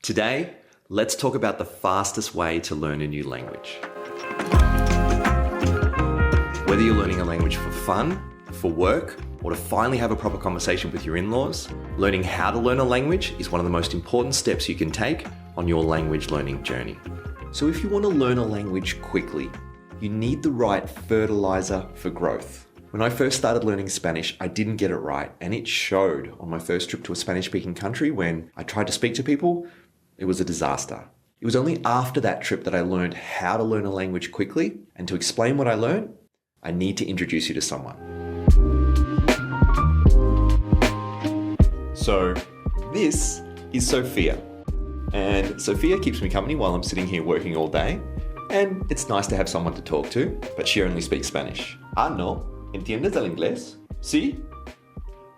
Today, let's talk about the fastest way to learn a new language. Whether you're learning a language for fun, for work, or to finally have a proper conversation with your in-laws, learning how to learn a language is one of the most important steps you can take on your language learning journey. So if you want to learn a language quickly, you need the right fertilizer for growth. When I first started learning Spanish, I didn't get it right, and it showed on my first trip to a Spanish-speaking country when I tried to speak to people. It was a disaster. It was only after that trip that I learned how to learn a language quickly, and to explain what I learned, I need to introduce you to someone. So, this is Sophia. And Sophia keeps me company while I'm sitting here working all day, and it's nice to have someone to talk to, but she only speaks Spanish. Ah, no. ¿Entiendes el inglés? Sí.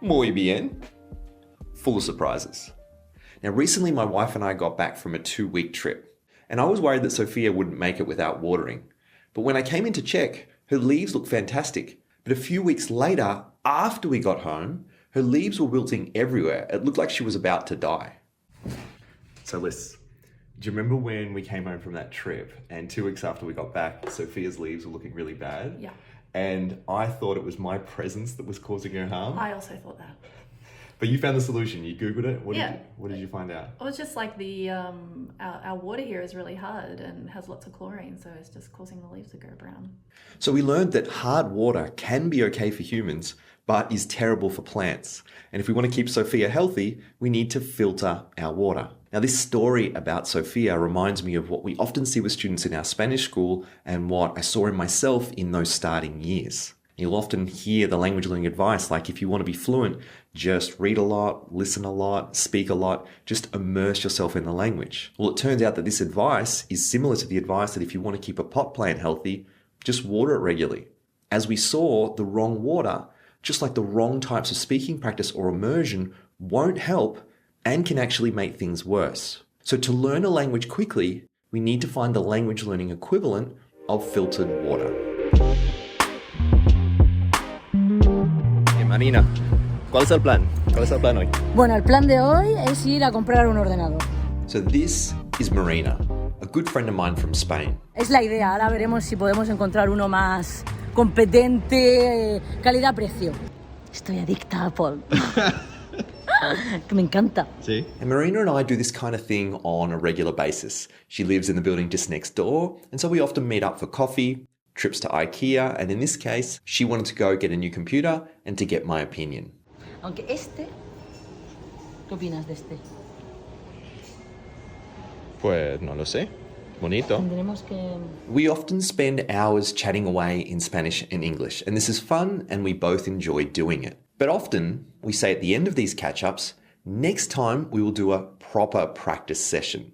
Muy bien. Full of surprises. Now, recently my wife and I got back from a 2-week trip, and I was worried that Sophia wouldn't make it without watering. But when I came in to check, her leaves looked fantastic. But a few weeks later, after we got home, her leaves were wilting everywhere. It looked like she was about to die. So Liz, do you remember when we came home from that trip and 2 weeks after we got back, Sophia's leaves were looking really bad? Yeah. And I thought it was my presence that was causing her harm. I also thought that. But you found the solution. You Googled it. Yeah. What did you find out? It was just like our water here is really hard and has lots of chlorine, so it's just causing the leaves to go brown. So we learned that hard water can be okay for humans, but is terrible for plants. And if we want to keep Sophia healthy, we need to filter our water. Now, this story about Sophia reminds me of what we often see with students in our Spanish school and what I saw in myself in those starting years. You'll often hear the language learning advice like, if you want to be fluent, just read a lot, listen a lot, speak a lot, just immerse yourself in the language. Well, it turns out that this advice is similar to the advice that if you want to keep a pot plant healthy, just water it regularly. As we saw, the wrong water, just like the wrong types of speaking practice or immersion, won't help and can actually make things worse. So to learn a language quickly, we need to find the language learning equivalent of filtered water. Marina, ¿cuál es el plan? ¿Cuál es el plan hoy? Bueno, el plan de hoy es ir a comprar un ordenador. So this is Marina, a good friend of mine from Spain. Es la idea, ahora veremos si podemos encontrar uno más competente, calidad-precio. Estoy adicta a Apple. Que me encanta. See? And Marina and I do this kind of thing on a regular basis. She lives in the building just next door, and so we often meet up for coffee, trips to IKEA, and in this case, she wanted to go get a new computer and to get my opinion. Aunque ¿qué opinas de este? Pues no lo sé. Bonito. Tendremos que... We often spend hours chatting away in Spanish and English, and this is fun and we both enjoy doing it. But often, we say at the end of these catch-ups, next time we will do a proper practice session.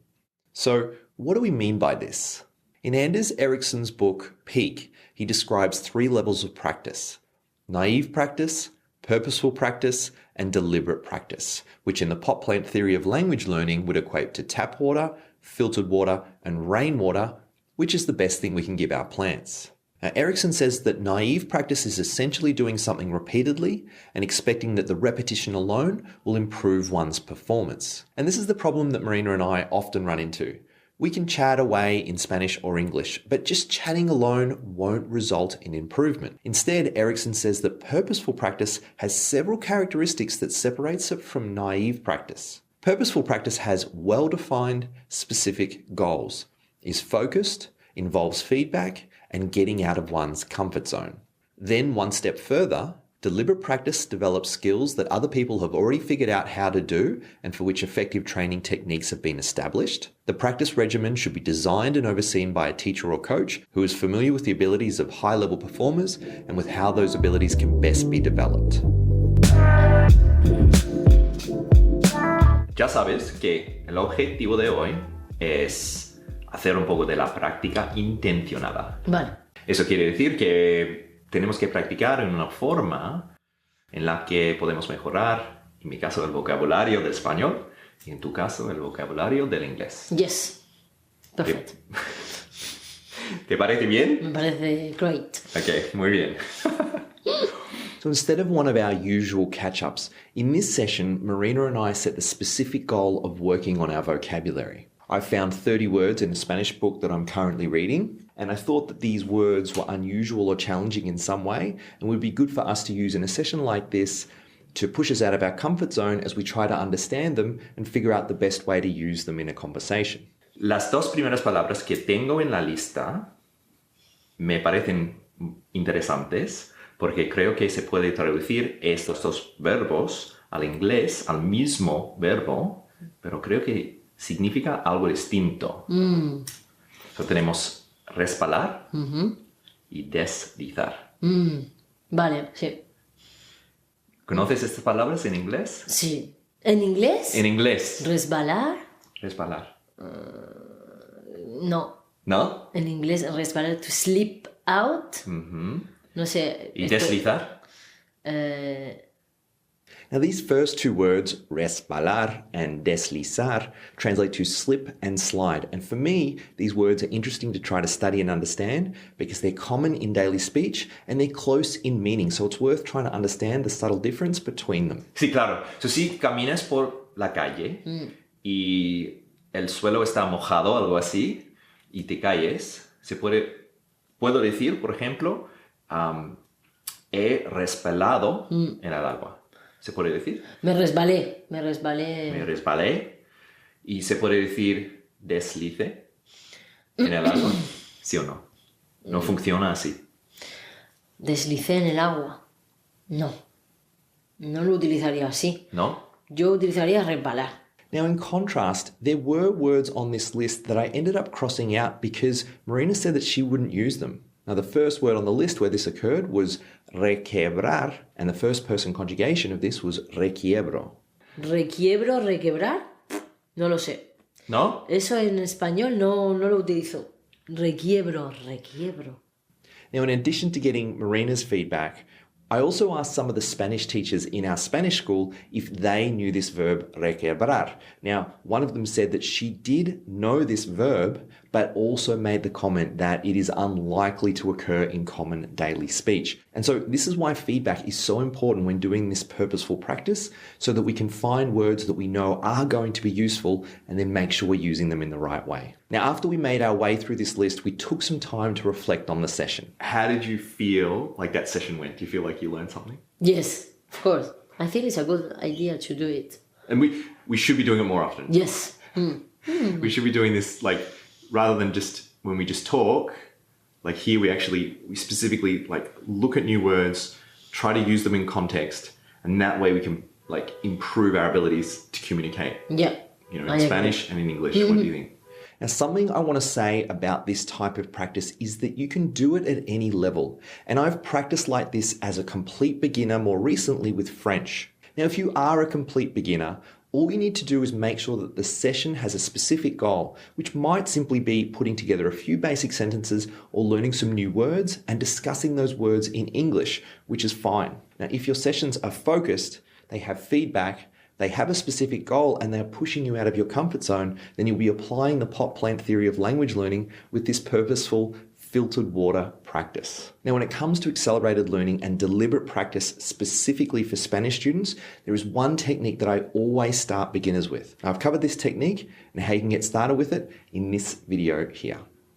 So, what do we mean by this? In Anders Ericsson's book, Peak, he describes 3 levels of practice: naive practice, purposeful practice, and deliberate practice, which in the pot plant theory of language learning would equate to tap water, filtered water, and rainwater, which is the best thing we can give our plants. Now, Ericsson says that naive practice is essentially doing something repeatedly and expecting that the repetition alone will improve one's performance. And this is the problem that Marina and I often run into. We can chat away in Spanish or English, but just chatting alone won't result in improvement. Instead, Ericsson says that purposeful practice has several characteristics that separates it from naive practice. Purposeful practice has well-defined, specific goals, is focused, involves feedback, and getting out of one's comfort zone. Then, one step further, deliberate practice develops skills that other people have already figured out how to do and for which effective training techniques have been established. The practice regimen should be designed and overseen by a teacher or coach who is familiar with the abilities of high-level performers and with how those abilities can best be developed. Ya sabes que el objetivo de hoy es hacer un poco de la práctica intencionada. Vale. Eso quiere decir que tenemos que practicar en una forma en la que podemos mejorar, en mi caso, el vocabulario del español y en tu caso, el vocabulario del inglés. Yes. Perfecto. ¿Te parece bien? Me parece great. Ok, muy bien. So instead of one of our usual catch-ups, in this session, Marina and I set the specific goal of working on our vocabulary. I found 30 words in a Spanish book that I'm currently reading, and I thought that these words were unusual or challenging in some way and would be good for us to use in a session like this to push us out of our comfort zone as we try to understand them and figure out the best way to use them in a conversation. Las dos primeras palabras que tengo en la lista me parecen interesantes porque creo que se puede traducir estos dos verbos al inglés, al mismo verbo, pero creo que significa algo distinto. So, tenemos resbalar y deslizar. Vale, sí. ¿Conoces estas palabras en inglés? Sí. ¿En inglés? En inglés. ¿Resbalar? Resbalar. No. ¿No? En inglés, resbalar, to slip out. No sé. ¿Y deslizar? Now, these first two words, resbalar and deslizar, translate to slip and slide. And for me, these words are interesting to try to study and understand because they're common in daily speech and they're close in meaning. So it's worth trying to understand the subtle difference between them. Sí, claro. So, si caminas por la calle y el suelo está mojado, algo así, y te caes, puedo decir, por ejemplo, he resbalado en el agua. ¿Se puede decir? Me resbalé. Me resbalé. ¿Y se puede decir deslice en el agua? ¿Sí o no? No funciona así. Deslicé en el agua. No. No lo utilizaría así. ¿No? Yo utilizaría resbalar. Now, in contrast, there were words on this list that I ended up crossing out because Marina said that she wouldn't use them. Now, the first word on the list where this occurred was requebrar, and the first person conjugation of this was requiebro. ¿Requiebro, requebrar? No lo sé. ¿No? Eso en español no lo utilizo. Requiebro. Now, in addition to getting Marina's feedback, I also asked some of the Spanish teachers in our Spanish school if they knew this verb requebrar. Now, one of them said that she did know this verb, but also made the comment that it is unlikely to occur in common daily speech. And so this is why feedback is so important when doing this purposeful practice, so that we can find words that we know are going to be useful and then make sure we're using them in the right way. Now, after we made our way through this list, we took some time to reflect on the session. How did you feel like that session went? Do you feel like you learned something? Yes, of course. I think it's a good idea to do it. And we should be doing it more often. Yes. We should be doing this, like, rather than just when we just talk, like here we specifically like look at new words, try to use them in context, and that way we can like improve our abilities to communicate. Yeah. You know, in Spanish and in English. What do you think? Now, something I want to say about this type of practice is that you can do it at any level. And I've practiced like this as a complete beginner more recently with French. Now, if you are a complete beginner, all you need to do is make sure that the session has a specific goal, which might simply be putting together a few basic sentences or learning some new words and discussing those words in English, which is fine. Now, if your sessions are focused, they have feedback, they have a specific goal, and they're pushing you out of your comfort zone, then you'll be applying the pot plant theory of language learning with this purposeful filtered water practice. Now, when it comes to accelerated learning and deliberate practice specifically for Spanish students, there is one technique that I always start beginners with. Now, I've covered this technique and how you can get started with it in this video here.